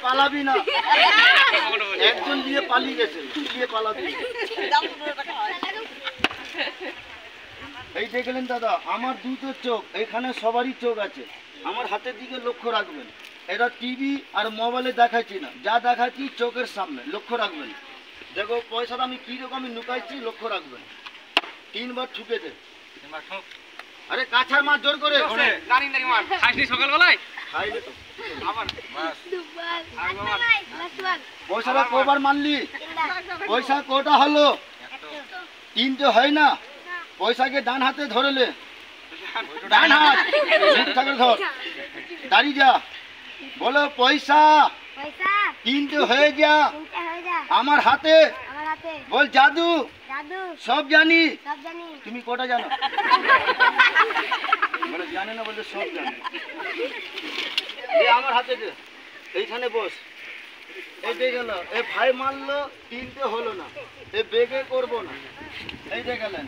পালাবি না, একজন দিয়ে পালিয়ে গেছে, দিয়ে পালাবি। এই দেখলেন দাদা, আমার দুটো চোখ, এখানে সবারই চোখ আছে, আমার হাতের দিকে লক্ষ্য রাখবেন। এটা টিভি আর মোবাইলে দেখাচ্ছি না, যা দেখাচ্ছি চোখের সামনে, লক্ষ্য রাখবেন। দেখো পয়সাটা আমি কীরকম লুকাইছি, লক্ষ্য রাখবেন। 3 বার ঠুকে দে। আরে কাছার মাছ জোর করে সকালবেলায় খাইলে তো পয়সাটা কবার মারলি? পয়সা কটা হলো? 3 হয় না? পয়সাকে ডান হাতে ধরলে, ডান হাত ধর, দাঁড়িয়ে যা, বলো পয়সা 3 হয়ে যা আমার হাতে, বল জাদু সব জানি। তুমি কটা জানো? বলে জানে না, বলতে সব জানে। আমার হাতে দে, এইখানে বস। এই দিয়ে গেল, এই ভাই মারলো, 3 হলো না, এই বেগে করবো না। এই দিয়ে গেলেন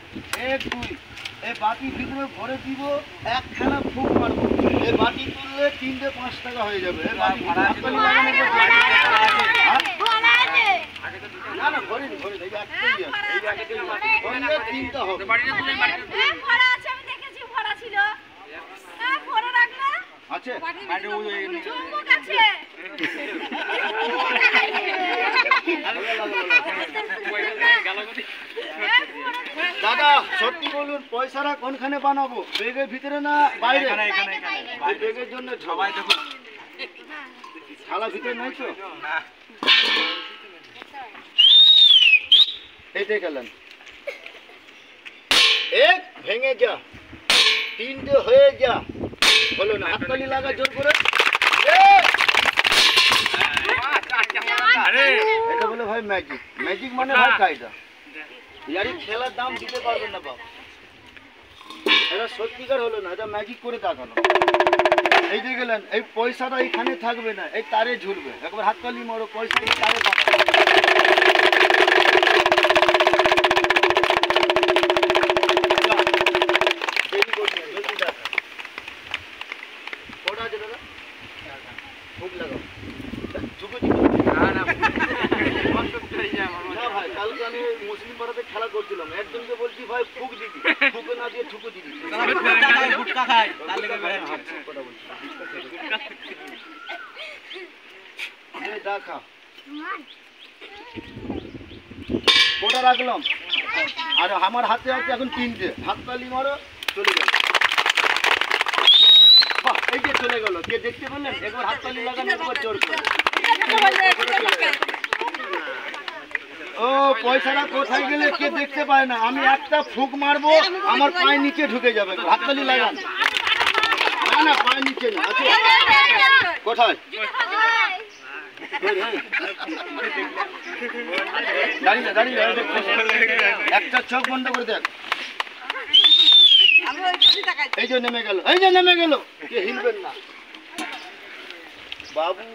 1 2, এই বাটি ভিতরে ভরে দিব, একখানা ফুক মারবো, এই বাটি তুললে 3 5 টাকা হয়ে যাবে। না না ভরিনি, ভরিনি, এই একটাই আছে, ভরলে 3টা হবে। আছে দাদা সত্যি বলুন, পয়সাটা কোনখানে বানাবো? বেগের ভিতরে না বাইরে? বেগের জন্য সবাই দেখুন, থালা ভিতরে নাই তো। এইটাই গেলেন, 1 ভেঙে যা, 3 হয়ে যা, বলো না, হাততালি লাগা জোর করে। এটা বলে ভাই ম্যাজিক, ম্যাজিক মানে ভাই কায়দা। ইয়ারি খেলার দাম দিতে পারবেন না বাবা, এটা সত্যিকার হলো না, এটা ম্যাজিক করে দেখানো। এই যে গেলেন, এই পয়সাটা এখানে থাকবে না, এই তারে ঝুলবে, একবার হাততালি মারো, পয়সা এই তারে পাঠাবে। মুসলিম পাড়াতে খেলা করছিলাম, একজনকে বলছি ভাই ফুক দিবি, ফুকে না দিয়ে ঠুকু দিবি। দেখা কোটা রাখলাম, আর আমার হাতে আছে এখন 3টে, হাততালি মারো, চলে গেল। এই যে চলে গেল, কে দেখতে পেলেন? একবার হাততালি লাগানো, একবার জোর করে। ও পয়সাটা কোথায় গেলে কে দেখতে পায় না, আমি একটা ফুক মারবো, আমার পায়ের নিচে ঢুকে যাবে, হাততালি লাগান। না না পায়ের নিচে না, আছে কোথায়? দাঁড়িয়ে দাঁড়িয়ে একটা চোখ বন্ধ করে দেখ। এই যে নেমে গেল, এই যে নেমে গেল, কে হিলবেন না বাবু।